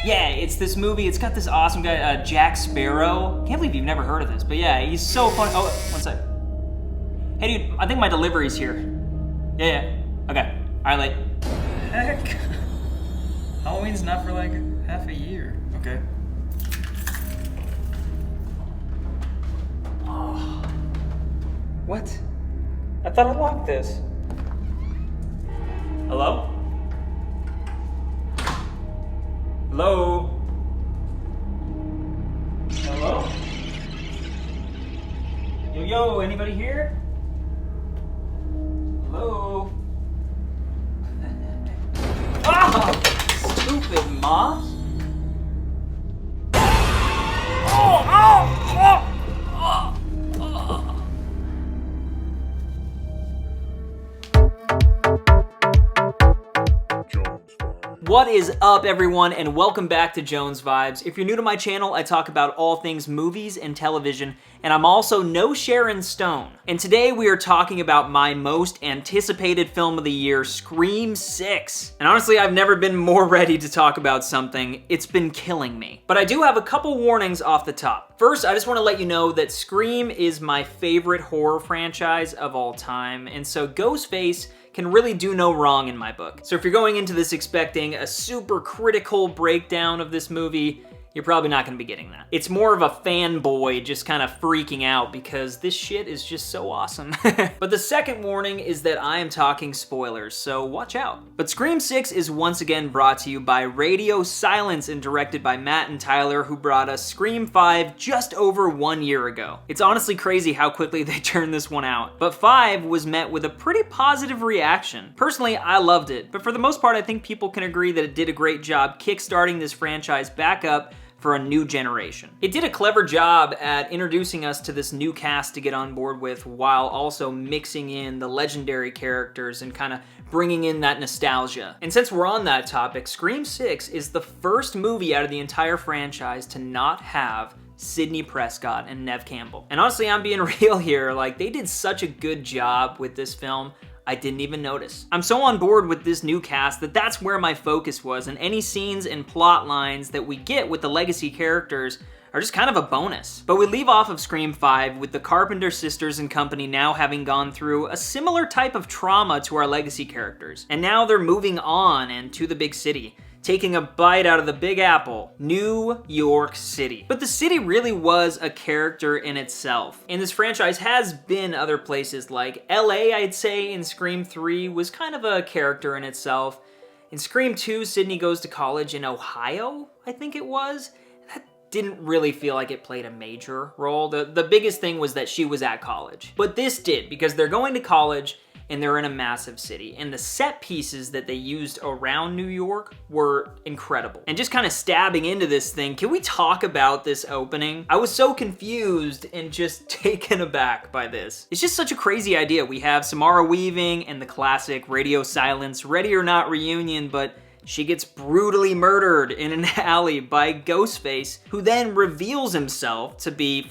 Yeah, it's this movie. It's got this awesome guy, Jack Sparrow. Can't believe you've never heard of this, but yeah, he's so funny. Oh, one sec. Hey, dude, I think my delivery's here. Yeah. Okay. All right, late. Heck? Halloween's not for like half a year. Okay. Oh. What? I thought I locked this. Hello? Hello? Hello? Yo, anybody here? Hello? Oh, stupid moth. What is up, everyone, and welcome back to Jones Vibes. If you're new to my channel, I talk about all things movies and television, and I'm also no Sharon Stone. And today we are talking about my most anticipated film of the year, Scream 6. And honestly, I've never been more ready to talk about something. It's been killing me. But I do have a couple warnings off the top. First, I just want to let you know that Scream is my favorite horror franchise of all time, and so Ghostface can really do no wrong in my book. So if you're going into this expecting a super critical breakdown of this movie, you're probably not gonna be getting that. It's more of a fanboy just kind of freaking out because this shit is just so awesome. But the second warning is that I am talking spoilers, so watch out. But Scream 6 is once again brought to you by Radio Silence and directed by Matt and Tyler, who brought us Scream 5 just over 1 year ago. It's honestly crazy how quickly they turned this one out. But 5 was met with a pretty positive reaction. Personally, I loved it, but for the most part, I think people can agree that it did a great job kickstarting this franchise back up for a new generation. It did a clever job at introducing us to this new cast to get on board with, while also mixing in the legendary characters and kind of bringing in that nostalgia. And since we're on that topic, Scream 6 is the first movie out of the entire franchise to not have Sidney Prescott and Neve Campbell. And honestly, I'm being real here, like, they did such a good job with this film, I didn't even notice. I'm so on board with this new cast that that's where my focus was, and any scenes and plot lines that we get with the legacy characters are just kind of a bonus. But we leave off of Scream 5 with the Carpenter sisters and company now having gone through a similar type of trauma to our legacy characters. And now they're moving on and to the big city, taking a bite out of the Big Apple, New York City. But the city really was a character in itself. And this franchise has been other places, like LA, I'd say, in Scream 3 was kind of a character in itself. In Scream 2, Sydney goes to college in Ohio, I think it was. That didn't really feel like it played a major role. The biggest thing was that she was at college. But this did, because they're going to college and they're in a massive city. And the set pieces that they used around New York were incredible. And just kind of stabbing into this thing, can we talk about this opening? I was so confused and just taken aback by this. It's just such a crazy idea. We have Samara Weaving and the classic Radio Silence Ready or Not reunion, but she gets brutally murdered in an alley by Ghostface, who then reveals himself to be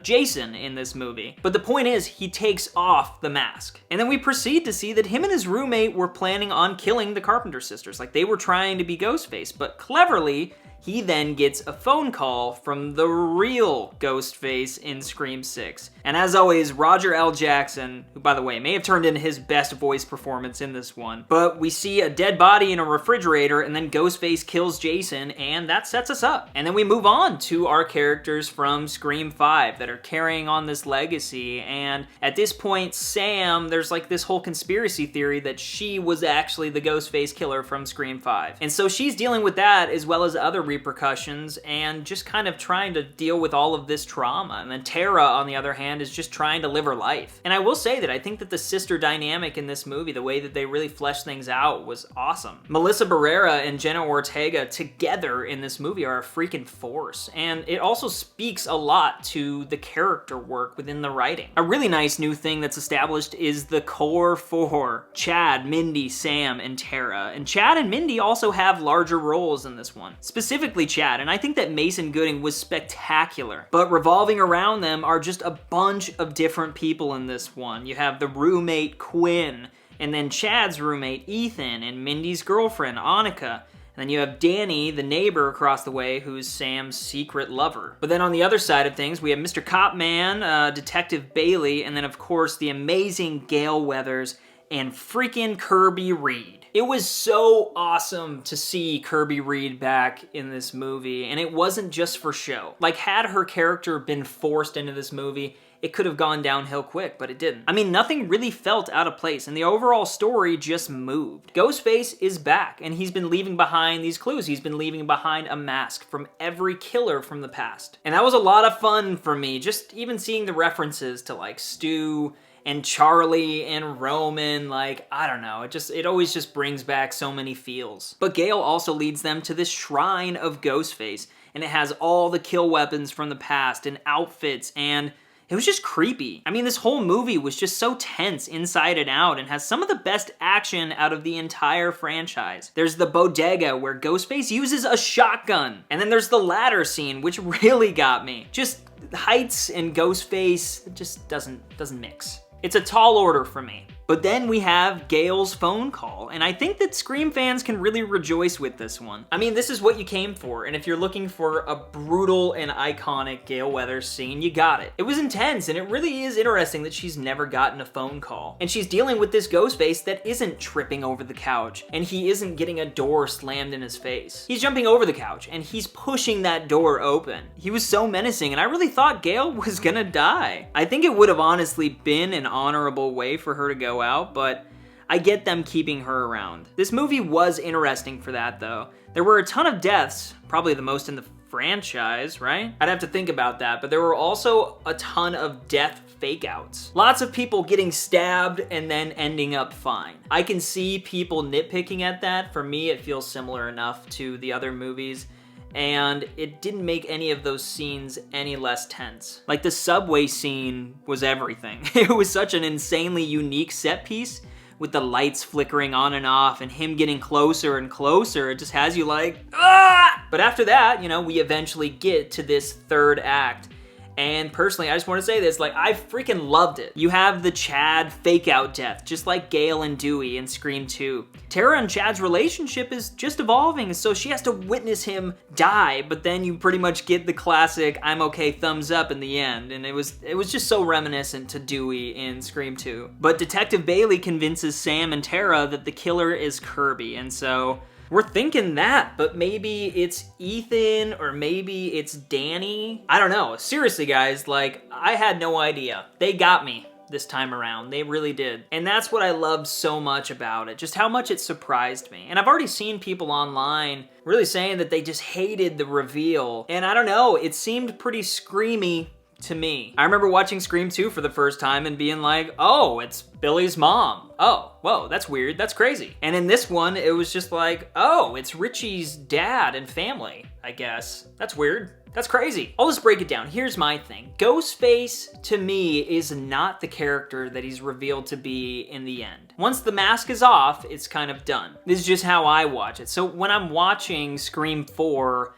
Jason in this movie. But the point is, he takes off the mask. And then we proceed to see that him and his roommate were planning on killing the Carpenter sisters. Like, they were trying to be Ghostface, but cleverly, he then gets a phone call from the real Ghostface in Scream 6. And as always, Roger L. Jackson, who by the way may have turned in his best voice performance in this one. But we see a dead body in a refrigerator, and then Ghostface kills Jason, and that sets us up. And then we move on to our characters from Scream 5 that are carrying on this legacy. And at this point, Sam, there's like this whole conspiracy theory that she was actually the Ghostface killer from Scream 5. And so she's dealing with that as well as other repercussions and just kind of trying to deal with all of this trauma. And then Tara, on the other hand, is just trying to live her life. And I will say that I think that the sister dynamic in this movie, the way that they really fleshed things out, was awesome. Melissa Barrera and Jenna Ortega together in this movie are a freaking force. And it also speaks a lot to the character work within the writing. A really nice new thing that's established is the core four: Chad, Mindy, Sam, and Tara. And Chad and Mindy also have larger roles in this one. Specifically Chad, and I think that Mason Gooding was spectacular. But revolving around them are just a bunch of different people in this one. You have the roommate, Quinn, and then Chad's roommate, Ethan, and Mindy's girlfriend, Annika. And then you have Danny, the neighbor across the way, who's Sam's secret lover. But then on the other side of things, we have Mr. Copman, Detective Bailey, and then of course the amazing Gale Weathers and freaking Kirby Reed. It was so awesome to see Kirby Reed back in this movie, and it wasn't just for show. Like, had her character been forced into this movie, it could have gone downhill quick, but it didn't. I mean, nothing really felt out of place, and the overall story just moved. Ghostface is back, and he's been leaving behind these clues. He's been leaving behind a mask from every killer from the past. And that was a lot of fun for me, just even seeing the references to, like, Stu and Charlie and Roman, like, I don't know, it always just brings back so many feels. But Gale also leads them to this shrine of Ghostface, and it has all the kill weapons from the past and outfits, and it was just creepy. I mean, this whole movie was just so tense inside and out and has some of the best action out of the entire franchise. There's the bodega where Ghostface uses a shotgun. And then there's the ladder scene, which really got me. Just heights and Ghostface just doesn't mix. It's a tall order for me. But then we have Gale's phone call, and I think that Scream fans can really rejoice with this one. I mean, this is what you came for, and if you're looking for a brutal and iconic Gale Weathers scene, you got it. It was intense, and it really is interesting that she's never gotten a phone call. And she's dealing with this Ghostface that isn't tripping over the couch, and he isn't getting a door slammed in his face. He's jumping over the couch, and he's pushing that door open. He was so menacing, and I really thought Gale was gonna die. I think it would have honestly been an honorable way for her to go out, but I get them keeping her around. This movie was interesting for that, though. There were a ton of deaths, probably the most in the franchise, right? I'd have to think about that, but there were also a ton of death fake-outs. Lots of people getting stabbed and then ending up fine. I can see people nitpicking at that. For me, it feels similar enough to the other movies, and it didn't make any of those scenes any less tense. Like, the subway scene was everything. It was such an insanely unique set piece with the lights flickering on and off and him getting closer and closer. It just has you like, ah! But after that, you know, we eventually get to this third act. And personally, I just want to say this, like, I freaking loved it. You have the Chad fake-out death, just like Gale and Dewey in Scream 2. Tara and Chad's relationship is just evolving, so she has to witness him die, but then you pretty much get the classic I'm okay thumbs up in the end, and it was just so reminiscent to Dewey in Scream 2. But Detective Bailey convinces Sam and Tara that the killer is Kirby, and so we're thinking that, but maybe it's Ethan or maybe it's Danny. I don't know. Seriously, guys, like, I had no idea. They got me this time around. They really did. And that's what I loved so much about it, just how much it surprised me. And I've already seen people online really saying that they just hated the reveal. And I don't know, it seemed pretty screamy to me. I remember watching Scream 2 for the first time and being like, oh, it's Billy's mom. Oh, whoa, that's weird, that's crazy. And in this one, it was just like, oh, it's Richie's dad and family, I guess. That's weird. That's crazy. I'll just break it down. Here's my thing. Ghostface, to me, is not the character that he's revealed to be in the end. Once the mask is off, it's kind of done. This is just how I watch it. So when I'm watching Scream 4,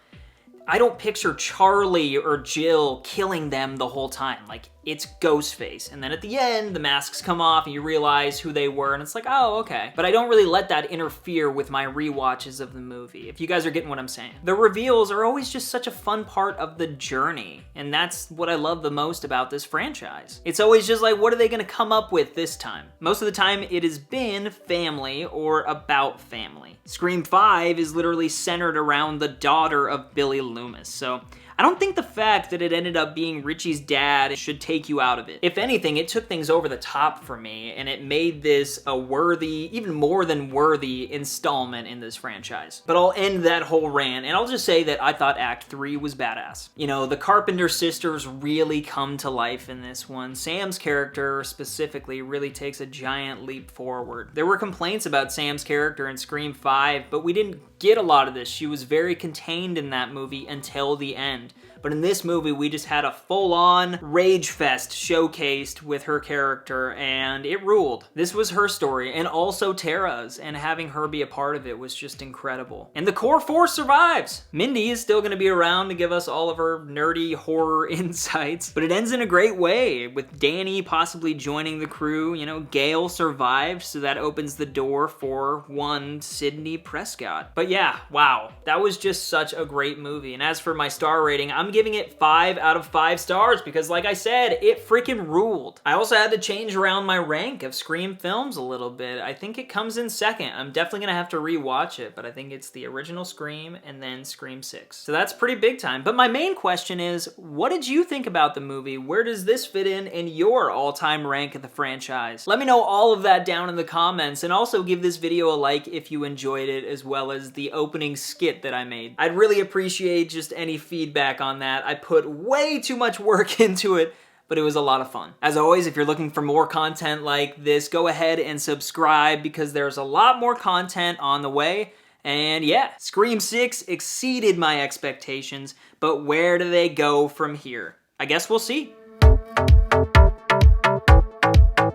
I don't picture Charlie or Jill killing them the whole time. Like, it's Ghostface. And then at the end, the masks come off and you realize who they were, and it's like, oh, okay. But I don't really let that interfere with my rewatches of the movie, if you guys are getting what I'm saying. The reveals are always just such a fun part of the journey, and that's what I love the most about this franchise. It's always just like, what are they gonna come up with this time? Most of the time, it has been family or about family. Scream 5 is literally centered around the daughter of Billy Loomis, so I don't think the fact that it ended up being Richie's dad should take you out of it. If anything, it took things over the top for me, and it made this a worthy, even more than worthy, installment in this franchise. But I'll end that whole rant, and I'll just say that I thought Act 3 was badass. You know, the Carpenter sisters really come to life in this one. Sam's character, specifically, really takes a giant leap forward. There were complaints about Sam's character in Scream 5, but we didn't get a lot of this. She was very contained in that movie until the end. but in this movie we just had a full-on rage fest showcased with her character, and it ruled. This was her story, and also Tara's, and having her be a part of it was just incredible. And the core four survives! Mindy is still gonna be around to give us all of her nerdy horror insights, but it ends in a great way, with Danny possibly joining the crew. You know, Gail survived, so that opens the door for one Sidney Prescott. But yeah, wow, that was just such a great movie. And as for my star rating, I'm giving it 5 out of 5 stars because, like I said, it freaking ruled. I also had to change around my rank of Scream films a little bit. I think it comes in second. I'm definitely gonna have to rewatch it, but I think it's the original Scream and then Scream 6. So that's pretty big time. But my main question is, what did you think about the movie? Where does this fit in your all-time rank of the franchise? Let me know all of that down in the comments, and also give this video a like if you enjoyed it, as well as the opening skit that I made. I'd really appreciate just any feedback on that. I put way too much work into it, but it was a lot of fun. As always, if you're looking for more content like this, go ahead and subscribe because there's a lot more content on the way. And yeah, Scream 6 exceeded my expectations, but where do they go from here? I guess we'll see.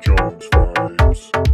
Jones Vibes.